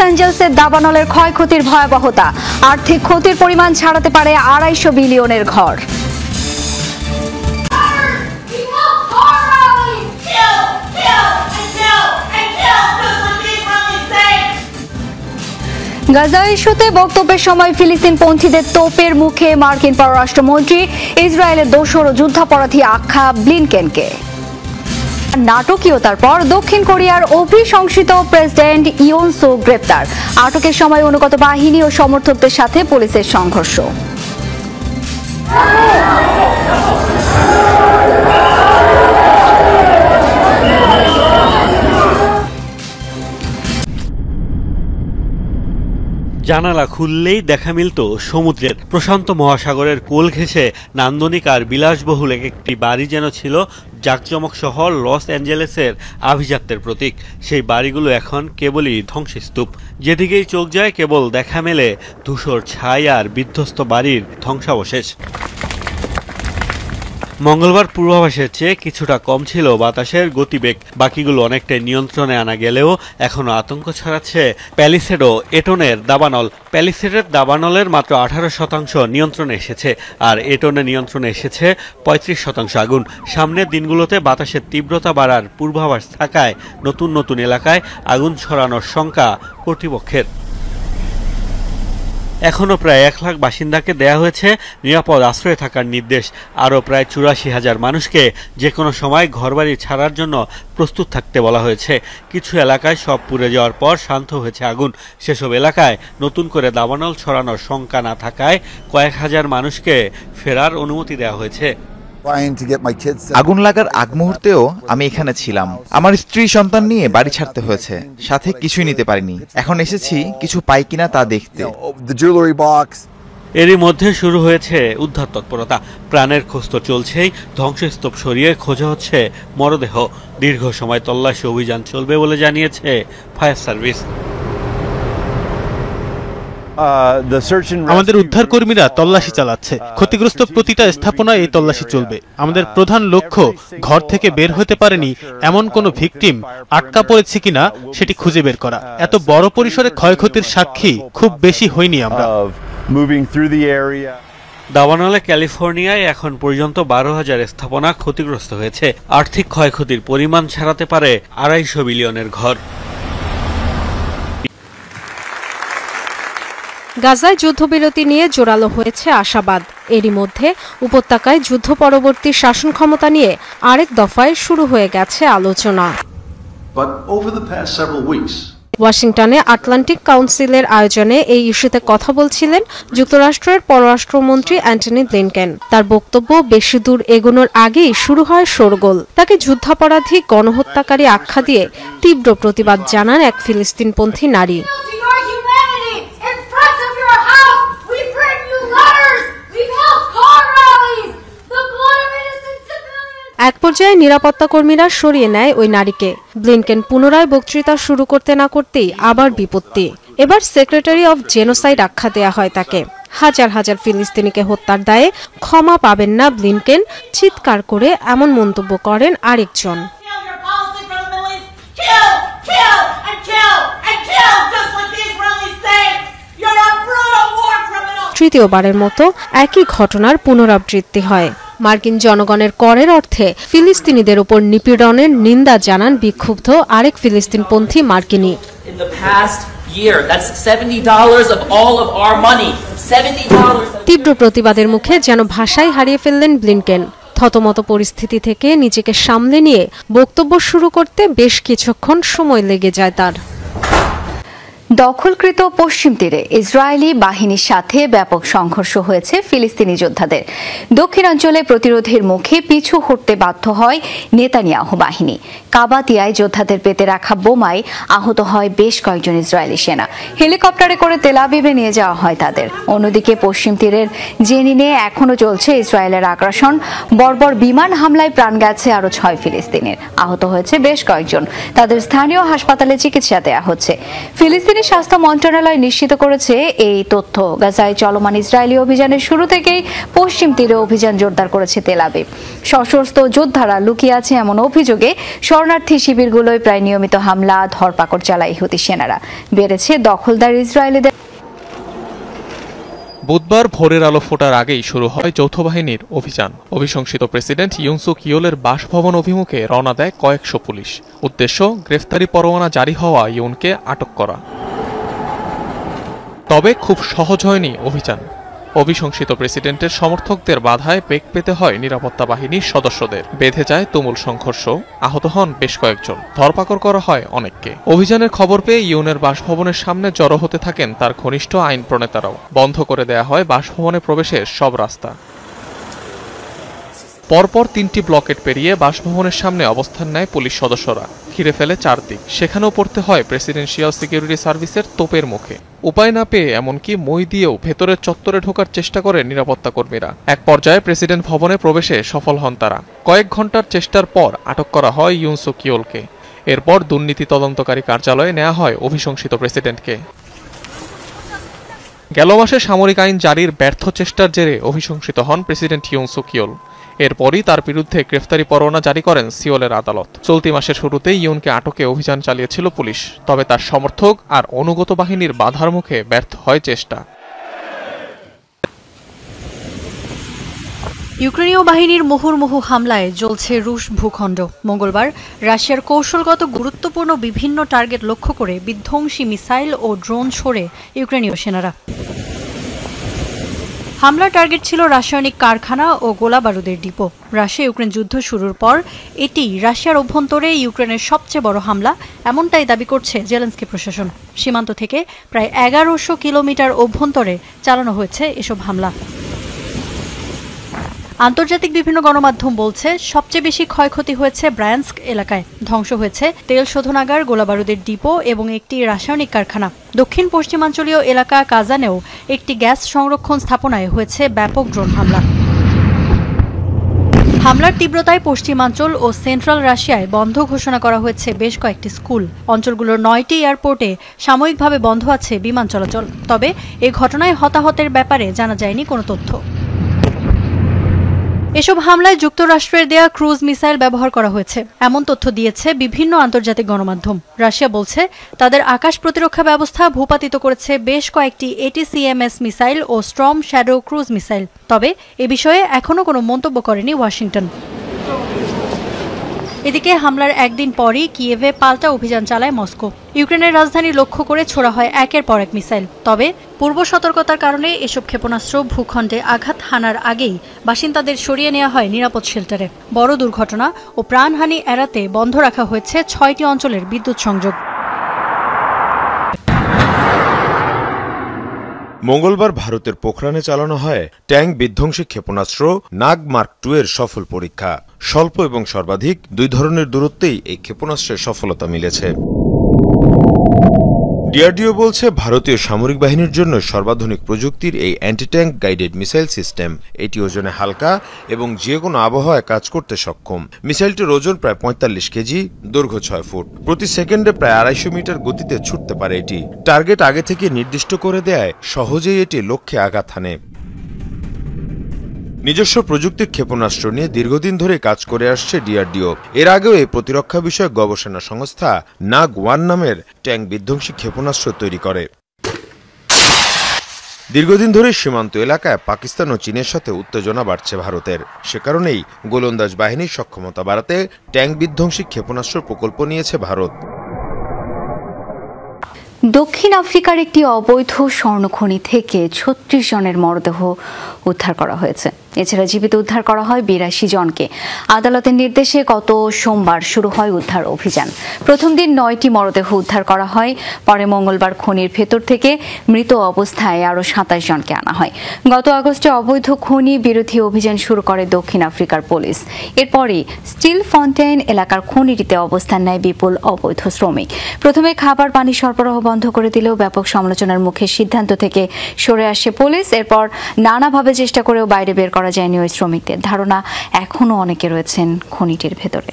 অ্যাঞ্জেলেসের দাবানলের ক্ষয়ক্ষতির ভয়াবহতা, আর্থিক ক্ষতির পরিমাণ ছাড়াতে পারে 250 বিলিয়নের ঘর। গাজা ইস্যুতে বক্তব্যের সময় ফিলিস্তিনপন্থীদের তোপের মুখে মার্কিন পররাষ্ট্রমন্ত্রী, ইসরায়েলের দোসর ও যুদ্ধাপরাধী আখ্যা ব্লিনকেনকে। নাটকীয়তার পর দক্ষিণ কোরিয়ার অভিশংসিত প্রেসিডেন্ট ইয়ন সুক গ্রেপ্তার, আটকের সময় অনুগত বাহিনী ও সমর্থকদের সাথে পুলিশের সংঘর্ষ। জানালা খুললেই দেখা মিলত সমুদ্রের। প্রশান্ত মহাসাগরের কোল ঘেঁষে নান্দনিক আর বিলাসবহুল একটি বাড়ি যেন ছিল জাঁকজমক সহ লস অ্যাঞ্জেলেসের আভিজাত্যের প্রতীক। সেই বাড়িগুলো এখন কেবলই ধ্বংসস্তূপ। যেদিকেই চোখ যায় কেবল দেখা মেলে ধূসর ছাই আর বিধ্বস্ত বাড়ির ধ্বংসাবশেষ। মঙ্গলবার পূর্বাভাসের চেয়ে কিছুটা কম ছিল বাতাসের গতিবেগ। বাকিগুলো অনেকটাই নিয়ন্ত্রণে আনা গেলেও এখনও আতঙ্ক ছড়াচ্ছে প্যালিসেডো এটনের দাবানল। প্যালিসেডের দাবানলের মাত্র 18% নিয়ন্ত্রণে এসেছে, আর এটনে নিয়ন্ত্রণে এসেছে 35% আগুন। সামনের দিনগুলোতে বাতাসের তীব্রতা বাড়ার পূর্বাভাস থাকায় নতুন নতুন এলাকায় আগুন ছড়ানোর শঙ্কা কর্তৃপক্ষের। এখনও প্রায় 1 লাখ বাসিন্দাকে দেয়া হয়েছে নিরাপদ আশ্রয়ে থাকার নির্দেশ। আরও প্রায় 84,000 মানুষকে যে কোনো সময় ঘরবাড়ি ছাড়ার জন্য প্রস্তুত থাকতে বলা হয়েছে। কিছু এলাকায় সব পুড়ে যাওয়ার পর শান্ত হয়েছে আগুন। সেসব এলাকায় নতুন করে দাবানল ছড়ানোর শঙ্কা না থাকায় কয়েক হাজার মানুষকে ফেরার অনুমতি দেওয়া হয়েছে। আগুন লাগার আগ মুহূর্তেও আমি এখানে ছিলাম। আমার স্ত্রী সন্তান নিয়ে বাড়ি ছাড়তে হয়েছে, সাথে কিছুই নিতে পারিনি। এখন এসেছি কিছু পাই কিনা তা দেখতে। এরই মধ্যে শুরু হয়েছে উদ্ধার তৎপরতা। প্রাণের খোঁজ তো চলছেই, ধ্বংসস্তূপ সরিয়ে খোঁজা হচ্ছে মরদেহ। দীর্ঘ সময় তল্লাশি অভিযান চলবে বলে জানিয়েছে ফায়ার সার্ভিস। আমাদের উদ্ধার কর্মীরা তল্লাশি চালাচ্ছে। ক্ষতিগ্রস্ত প্রতিটা স্থাপনায় এই তল্লাশি চলবে। আমাদের প্রধান লক্ষ্য ঘর থেকে বের হতে পারেনি এমন কোনো ভিকটিম আটকা পড়েছে কিনা সেটি খুঁজে বের করা। এত বড় পরিসরে ক্ষয়ক্ষতির সাক্ষী খুব বেশি হইনি আমরা। দাবানলে ক্যালিফোর্নিয়ায় এখন পর্যন্ত 12,000 স্থাপনা ক্ষতিগ্রস্ত হয়েছে। আর্থিক ক্ষয়ক্ষতির পরিমাণ ছাড়াতে পারে 250 বিলিয়নের ঘর। গাজায় যুদ্ধবিরতি নিয়ে জোরালো হয়েছে আশাবাদ। এরই মধ্যে উপত্যকায় যুদ্ধ পরবর্তী শাসন ক্ষমতা নিয়ে আরেক দফায় শুরু হয়ে গেছে আলোচনা। ওয়াশিংটনে আটলান্টিক কাউন্সিলের আয়োজনে এই ইস্যুতে কথা বলছিলেন যুক্তরাষ্ট্রের পররাষ্ট্রমন্ত্রী অ্যান্টনি ব্লিনকেন। তার বক্তব্য বেশি দূর এগোনোর আগেই শুরু হয় শোরগোল। তাকে যুদ্ধাপরাধী, গণহত্যাকারী আখ্যা দিয়ে তীব্র প্রতিবাদ জানান এক ফিলিস্তিনপন্থী নারী। এক পর্যায়ে নিরাপত্তা কর্মীরা সরিয়ে নেয় ওই নারীকে। ব্লিনকেন পুনরায় বক্তৃতা শুরু করতে না করতেই আবার বিপত্তি। এবার সেক্রেটারি অফ জেনোসাইড আখ্যা দেয়া হয় তাকে। হাজার হাজার ফিলিস্তিনিকে হত্যার দায়ে ক্ষমা পাবেন না ব্লিনকেন, চিৎকার করে এমন মন্তব্য করেন আরেকজন। তৃতীয়বারের মতো একই ঘটনার পুনরাবৃত্তি হয়। মার্কিন জনগণের করের অর্থে ফিলিস্তিনিদের উপর নিপীড়নের নিন্দা জানান বিক্ষুব্ধ আরেক ফিলিস্তিনপন্থী মার্কিনী। তীব্র প্রতিবাদের মুখে যেন ভাষাই হারিয়ে ফেললেন ব্লিনকেন। থতমত পরিস্থিতি থেকে নিজেকে সামলে নিয়ে বক্তব্য শুরু করতে বেশ কিছুক্ষণ সময় লেগে যায় তার। দখলকৃত পশ্চিম তীরে ইসরায়েলি বাহিনীর সাথে ব্যাপক সংঘর্ষ হয়েছে ফিলিস্তিনি যোদ্ধাদের। দক্ষিণাঞ্চলে প্রতিরোধের মুখে পিছু হটতে বাধ্য হয় নেতানিয়াহু বাহিনী। কাবাতিয়ায় যোদ্ধাদের পেতে রাখা বোমায় আহত হয় বেশ কয়েকজন ইসরায়েলি সেনা। হেলিকপ্টারে করে তেল আবিবে নিয়ে যাওয়া হয় তাদের। অন্যদিকে পশ্চিম তীরের জেনিনে এখনও চলছে ইসরায়েলের আগ্রাসন। বর্বর বিমান হামলায় প্রাণ গেছে আরও 6 ফিলিস্তিনির। আহত হয়েছে বেশ কয়েকজন। তাদের স্থানীয় হাসপাতালে চিকিৎসা দেওয়া হচ্ছে। ফিলিস্তিনি স্বাস্থ্য মন্ত্রণালয় নিশ্চিত করেছে এই তথ্য। গাজায় চলমান ইসরায়েলি অভিযানের শুরু থেকেই পশ্চিম তীরে অভিযান জোরদার করেছে তেল আবিব। সশস্ত্র যোদ্ধারা লুকিয়ে আছে এমন অভিযোগে শরণার্থী শিবিরগুলোয় প্রায় নিয়মিত হামলা ধরপাকড় চালায় হুতি সেনারা। বেড়েছে দখলদার ইসরায়েলিদের। বুধবার ভোরের আলো ফোটার আগেই শুরু হয় যৌথ বাহিনীর অভিযান। অভিশংসিত প্রেসিডেন্ট ইউন সুক ইয়োলের বাসভবন অভিমুখে রওনা দেয় কয়েকশো পুলিশ। উদ্দেশ্য গ্রেফতারি পরোয়ানা জারি হওয়া ইউনকে আটক করা। তবে খুব সহজ হয়নি অভিযান। অভিশংসিত প্রেসিডেন্টের সমর্থকদের বাধায় বেগ পেতে হয় নিরাপত্তা বাহিনীর সদস্যদের। বেঁধে যায় তুমুল সংঘর্ষ, আহত হন বেশ কয়েকজন, ধরপাকড় করা হয় অনেককে। অভিযানের খবর পেয়ে ইউনের বাসভবনের সামনে জড়ো হতে থাকেন তার ঘনিষ্ঠ আইন প্রণেতারাও। বন্ধ করে দেয়া হয় বাসভবনে প্রবেশের সব রাস্তা। পরপর 3টি ব্লকেট পেরিয়ে বাসভবনের সামনে অবস্থান নেয় পুলিশ সদস্যরা। ঘিরে ফেলে চারদিক। সেখানেও পড়তে হয় প্রেসিডেন্সিয়াল সিকিউরিটি সার্ভিসের তোপের মুখে। উপায় না পেয়ে এমনকি মই দিয়েও ভেতরের চত্বরে ঢোকার চেষ্টা করে নিরাপত্তা কর্মীরা। এক পর্যায়ে প্রেসিডেন্ট ভবনে প্রবেশে সফল হন তারা। কয়েক ঘন্টার চেষ্টার পর আটক করা হয় ইউন সুক ইয়োলকে। এরপর দুর্নীতি তদন্তকারী কার্যালয়ে নেওয়া হয় অভিশংসিত প্রেসিডেন্টকে। গেল মাসে সামরিক আইন জারির ব্যর্থ চেষ্টার জেরে অভিশংসিত হন প্রেসিডেন্ট ইউন সুক ইয়োল। এরপরই তার বিরুদ্ধে গ্রেফতারি পরোয়ানা জারি করেন সিওলের আদালত। চলতি মাসের শুরুতেই ইউনকে আটকে অভিযান চালিয়েছিল পুলিশ। তবে তার সমর্থক আর অনুগত বাহিনীর বাধার মুখে ব্যর্থ হয় চেষ্টা। ইউক্রেনীয় বাহিনীর মুহুর্মুহু হামলায় জ্বলছে রুশ ভূখণ্ড। মঙ্গলবার রাশিয়ার কৌশলগত গুরুত্বপূর্ণ বিভিন্ন টার্গেট লক্ষ্য করে বিধ্বংসী মিসাইল ও ড্রোন ছোড়ে ইউক্রেনীয় সেনারা। হামলার টার্গেট ছিল রাসায়নিক কারখানা ও গোলাবারুদের ডিপো। রাশিয়া ইউক্রেন যুদ্ধ শুরুর পর এটি রাশিয়ার অভ্যন্তরে ইউক্রেনের সবচেয়ে বড় হামলা, এমনটাই দাবি করছে জেলেনস্কি প্রশাসন। সীমান্ত থেকে প্রায় 1100 কিলোমিটার অভ্যন্তরে চালানো হয়েছে এসব হামলা। আন্তর্জাতিক বিভিন্ন গণমাধ্যম বলছে সবচেয়ে বেশি ক্ষয়ক্ষতি হয়েছে ব্রায়ানস্ক এলাকায়। ধ্বংস হয়েছে তেল শোধনাগার, গোলাবারুদের ডিপো এবং একটি রাসায়নিক কারখানা। দক্ষিণ পশ্চিমাঞ্চলীয় এলাকা কাজানেও একটি গ্যাস সংরক্ষণ স্থাপনায় হয়েছে ব্যাপক ড্রোন হামলা। হামলার তীব্রতায় পশ্চিমাঞ্চল ও সেন্ট্রাল রাশিয়ায় বন্ধ ঘোষণা করা হয়েছে বেশ কয়েকটি স্কুল। অঞ্চলগুলোর 9টি এয়ারপোর্টে সাময়িকভাবে বন্ধ আছে বিমান চলাচল। তবে এ ঘটনায় হতাহতের ব্যাপারে জানা যায়নি কোনো তথ্য। এসব হামলায় যুক্তরাষ্ট্রের দেয়া ক্রুজ মিসাইল ব্যবহার করা হয়েছে, এমন তথ্য দিয়েছে বিভিন্ন আন্তর্জাতিক গণমাধ্যম। রাশিয়া বলছে তাদের আকাশ প্রতিরক্ষা ব্যবস্থা ভূপাতিত করেছে বেশ কয়েকটি ATCMS মিসাইল ও স্টর্ম শ্যাডো ক্রুজ মিসাইল। তবে এ বিষয়ে এখনও কোনো মন্তব্য করেনি ওয়াশিংটন। এদিকে হামলার একদিন পরই কিয়েভে পাল্টা অভিযান চালায় মস্কো। ইউক্রেনের রাজধানী লক্ষ্য করে ছোড়া হয় একের পর এক মিসাইল। তবে পূর্ব সতর্কতার কারণে এসব ক্ষেপণাস্ত্র ভূখণ্ডে আঘাত হানার আগেই বাসিন্দাদের সরিয়ে নেওয়া হয় নিরাপদ শেল্টারে। বড় দুর্ঘটনা ও প্রাণহানি এড়াতে বন্ধ রাখা হয়েছে 6টি অঞ্চলের বিদ্যুৎ সংযোগ। মঙ্গলবার ভারতের পোখরানে চালানো হয় ট্যাঙ্ক বিধ্বংসী ক্ষেপণাস্ত্র নাগ মার্ক 2 এর সফল পরীক্ষা। স্বল্প এবং সর্বাধিক 2 ধরনের দূরত্বেই এই ক্ষেপণাস্ত্রের সফলতা মিলেছে। ডিআরডিও বলছে ভারতীয় সামরিক বাহিনীর জন্য সর্বাধুনিক প্রযুক্তির এই anti tank guided missile system. এটি ওজনে হালকা এবং যে কোনো আবহাওয়ায় কাজ করতে সক্ষম। মিসাইলটির ওজন প্রায় 45 কেজি, দৈর্ঘ্য 6 ফুট। প্রতি সেকেন্ডে প্রায় 250 মিটার গতিতে ছুটতে পারে এটি। টার্গেট আগে থেকে নির্দিষ্ট করে দেয় সহজেই এটি লক্ষ্যে আঘাত হানে। নিজস্ব প্রযুক্তির ক্ষেপণাস্ত্র নিয়ে দীর্ঘদিন ধরে কাজ করে আসছে ডিআরডিও। এর আগেও এই প্রতিরক্ষা বিষয়ক গবেষণা সংস্থা নাগ 1 নামের ট্যাঙ্ক বিধ্বংসী ক্ষেপণাস্ত্র তৈরি করে। দীর্ঘদিন ধরে সীমান্ত এলাকায় পাকিস্তান ও চীনের সাথে উত্তেজনা বাড়ছে ভারতের। সে কারণেই গোলন্দাজ বাহিনীর সক্ষমতা বাড়াতে ট্যাঙ্ক বিধ্বংসী ক্ষেপণাস্ত্র প্রকল্প নিয়েছে ভারত। দক্ষিণ আফ্রিকার একটি অবৈধ স্বর্ণখনি থেকে 36 জনের মরদেহ উদ্ধার করা হয়েছে। এছাড়া জীবিত উদ্ধার করা হয় 82 জনকে। আদালতের নির্দেশে গত সোমবার শুরু হয় উদ্ধার অভিযান। প্রথম দিন 9টি মরদেহ উদ্ধার করা হয়। পরে মঙ্গলবার খনির ভেতর থেকে মৃত অবস্থায় আরও 27 জনকে আনা হয়। গত আগস্টে অবৈধ খনি বিরোধী অভিযান শুরু করে দক্ষিণ আফ্রিকার পুলিশ। এরপরই স্টিল ফন্টেইন এলাকার খনিটিতে অবস্থান নেয় বিপুল অবৈধ শ্রমিক। প্রথমে খাবার পানি সরবরাহ বন্ধ করে দিলেও ব্যাপক সমালোচনার মুখে সিদ্ধান্ত থেকে সরে আসে পুলিশ। এরপর নানাভাবে চেষ্টা করেও বাইরে বের করা যায়নি ওই শ্রমিকদের। ধারণা এখনও অনেকে রয়েছেন খনিটির ভেতরে।